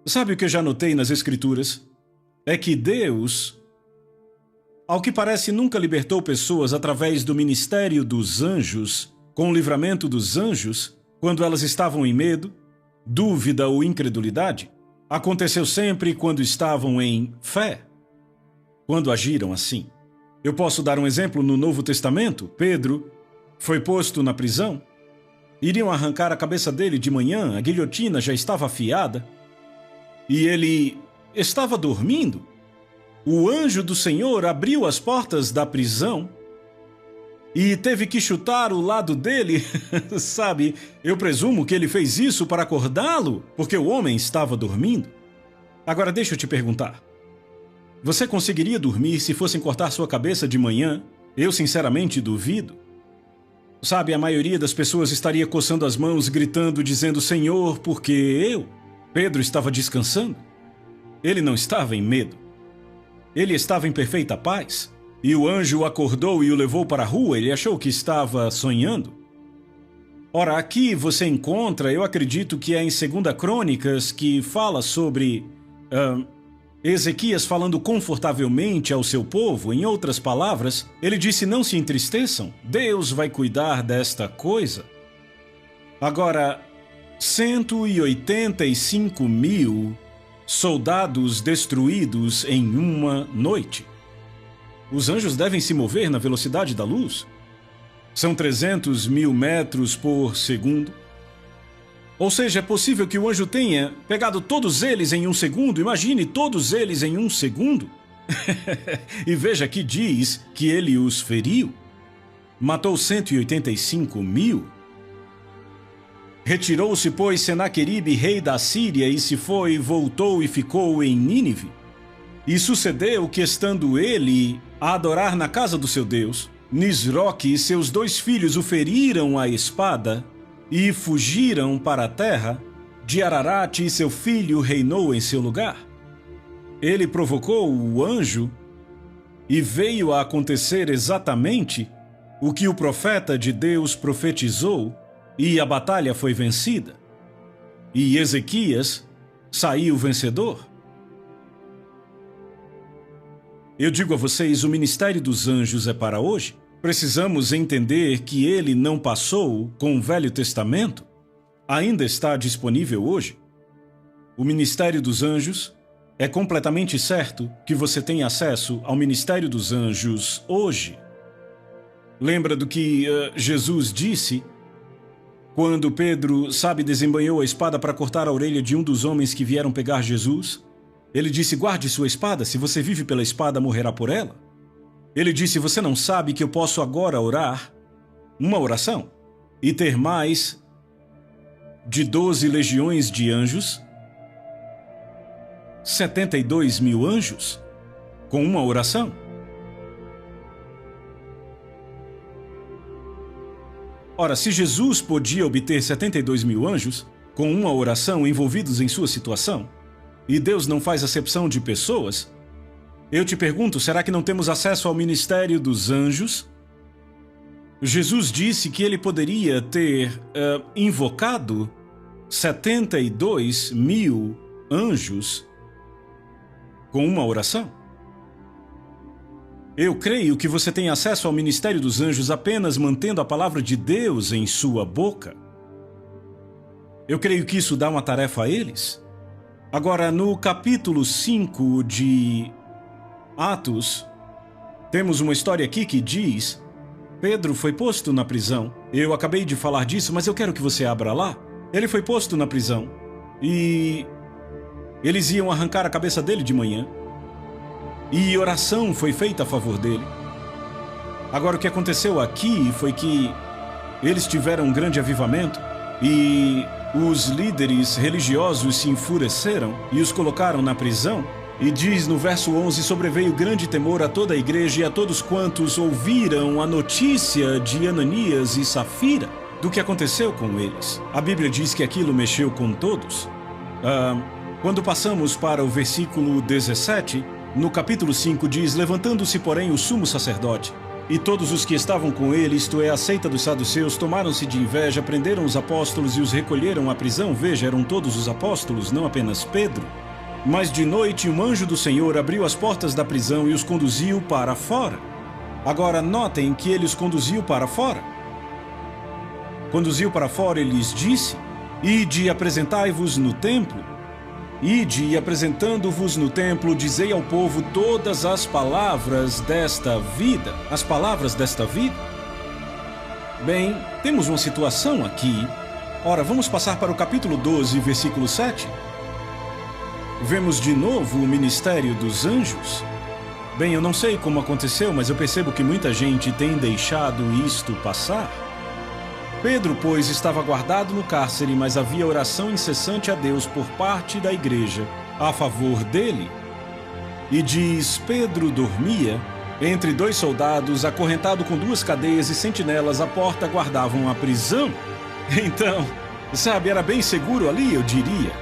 Sabe o que eu já notei nas Escrituras? É que Deus, ao que parece, nunca libertou pessoas através do ministério dos anjos, com o livramento dos anjos, quando elas estavam em medo, dúvida ou incredulidade. Aconteceu sempre quando estavam em fé, quando agiram assim. Eu posso dar um exemplo no Novo Testamento. Pedro foi posto na prisão. Iriam arrancar a cabeça dele de manhã, a guilhotina já estava afiada. E ele estava dormindo. O anjo do Senhor abriu as portas da prisão e teve que chutar o lado dele. Sabe, eu presumo que ele fez isso para acordá-lo, porque o homem estava dormindo. Agora deixa eu te perguntar. Você conseguiria dormir se fossem cortar sua cabeça de manhã? Eu sinceramente duvido. Sabe, a maioria das pessoas estaria coçando as mãos, gritando, dizendo: Senhor, porque eu? Pedro estava descansando. Ele não estava em medo. Ele estava em perfeita paz. E o anjo o acordou e o levou para a rua. Ele achou que estava sonhando. Ora, aqui você encontra, eu acredito que é em 2 Crônicas, que fala sobre Ezequias falando confortavelmente ao seu povo. Em outras palavras, ele disse: não se entristeçam, Deus vai cuidar desta coisa. Agora, 185 mil soldados destruídos em uma noite. Os anjos devem se mover na velocidade da luz. São 300 mil metros por segundo. Ou seja, é possível que o anjo tenha pegado todos eles em um segundo. Imagine todos eles em um segundo. E veja que diz que ele os feriu. Matou 185 mil. Retirou-se, pois, Senaqueribe, rei da Síria, e se foi, voltou e ficou em Nínive. E sucedeu que, estando ele a adorar na casa do seu Deus, Nisroque e seus 2 filhos o feriram à espada e fugiram para a terra. De Ararate e seu filho reinou em seu lugar. Ele provocou o anjo e veio a acontecer exatamente o que o profeta de Deus profetizou, e a batalha foi vencida. E Ezequias saiu vencedor. Eu digo a vocês, o ministério dos anjos é para hoje. Precisamos entender que ele não passou com o Velho Testamento. Ainda está disponível hoje. O ministério dos anjos é completamente certo que você tem acesso ao ministério dos anjos hoje. Lembra do que Jesus disse quando Pedro, desembanhou a espada para cortar a orelha de um dos homens que vieram pegar Jesus? Ele disse: guarde sua espada, se você vive pela espada, morrerá por ela. Ele disse: você não sabe que eu posso agora orar uma oração e ter mais de 12 legiões de anjos? 72 mil anjos com uma oração? Ora, se Jesus podia obter 72 mil anjos com uma oração envolvidos em sua situação, e Deus não faz acepção de pessoas, eu te pergunto, será que não temos acesso ao ministério dos anjos? Jesus disse que ele poderia ter invocado 72 mil anjos com uma oração. Eu creio que você tem acesso ao ministério dos anjos apenas mantendo a palavra de Deus em sua boca. Eu creio que isso dá uma tarefa a eles. Agora, no capítulo 5 de Atos, temos uma história aqui que diz: Pedro foi posto na prisão. Eu acabei de falar disso, mas eu quero que você abra lá. Ele foi posto na prisão e eles iam arrancar a cabeça dele de manhã. E oração foi feita a favor dele. Agora, o que aconteceu aqui foi que eles tiveram um grande avivamento e os líderes religiosos se enfureceram e os colocaram na prisão. E diz no verso 11: sobreveio grande temor a toda a igreja e a todos quantos ouviram a notícia de Ananias e Safira, do que aconteceu com eles. A Bíblia diz que aquilo mexeu com todos. Quando passamos para o versículo 17, no capítulo 5 diz: levantando-se, porém, o sumo sacerdote E todos os que estavam com ele, isto é, a seita dos saduceus, tomaram-se de inveja, prenderam os apóstolos e os recolheram à prisão. Veja, eram todos os apóstolos, não apenas Pedro. Mas de noite um anjo do Senhor abriu as portas da prisão e os conduziu para fora. Agora notem que ele os conduziu para fora. Conduziu para fora e lhes disse: Ide e apresentai-vos no templo. Ide e apresentando-vos no templo, dizei ao povo todas as palavras desta vida. As palavras desta vida? Bem, temos uma situação aqui. Ora, vamos passar para o capítulo 12, versículo 7. Vemos de novo o ministério dos anjos. Bem, eu não sei como aconteceu, mas eu percebo que muita gente tem deixado isto passar. Pedro, pois, estava guardado no cárcere, mas havia oração incessante a Deus por parte da igreja a favor dele. E diz: Pedro dormia entre dois soldados, acorrentado com duas cadeias e sentinelas à porta guardavam a prisão. Então, sabe, era bem seguro ali, eu diria.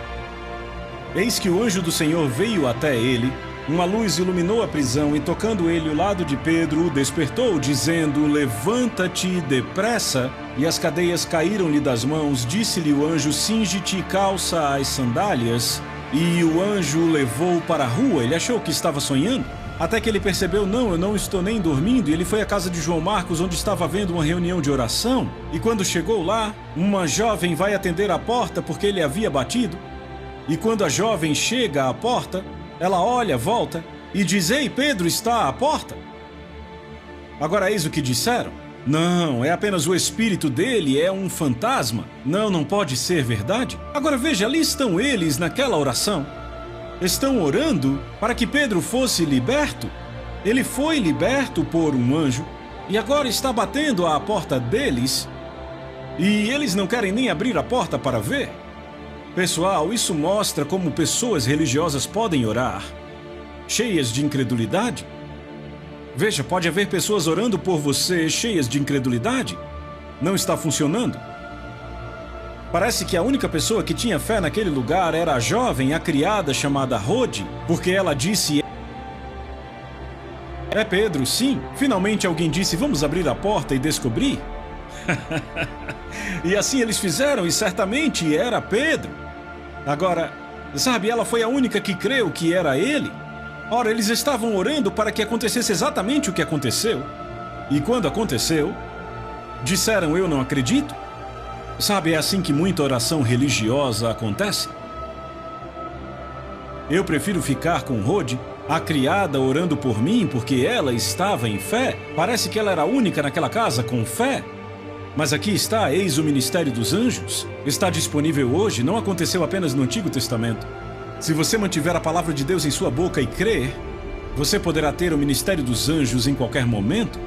Eis que o anjo do Senhor veio até ele, uma luz iluminou a prisão e, tocando ele o lado de Pedro, o despertou, dizendo: Levanta-te depressa. E as cadeias caíram-lhe das mãos. Disse-lhe o anjo: Cinge-te e calça as sandálias. E o anjo o levou para a rua. Ele achou que estava sonhando, até que ele percebeu: não, eu não estou nem dormindo. E ele foi à casa de João Marcos, onde estava havendo uma reunião de oração. E quando chegou lá, uma jovem vai atender à porta, porque ele havia batido. E quando a jovem chega à porta, ela olha, volta e diz: Ei, Pedro está à porta. Agora eis o que disseram: Não, é apenas o espírito dele, é um fantasma. Não pode ser verdade. Agora veja, ali estão eles naquela oração. Estão orando para que Pedro fosse liberto. Ele foi liberto por um anjo e agora está batendo à porta deles. E eles não querem nem abrir a porta para ver. Pessoal, isso mostra como pessoas religiosas podem orar, cheias de incredulidade. Veja, pode haver pessoas orando por você cheias de incredulidade. Não está funcionando. Parece que a única pessoa que tinha fé naquele lugar era a jovem, a criada chamada Rode, porque ela disse: É Pedro, sim. Finalmente alguém disse: Vamos abrir a porta e descobrir. E assim eles fizeram, e certamente era Pedro. Agora, sabe, ela foi a única que creu que era ele. Ora, eles estavam orando para que acontecesse exatamente o que aconteceu. E quando aconteceu, disseram: Eu não acredito. Sabe, é assim que muita oração religiosa acontece. Eu prefiro ficar com Rode, a criada, orando por mim, porque ela estava em fé. Parece que ela era a única naquela casa com fé. Mas aqui está, eis o ministério dos anjos. Está disponível hoje, não aconteceu apenas no Antigo Testamento. Se você mantiver a palavra de Deus em sua boca e crer, você poderá ter o ministério dos anjos em qualquer momento.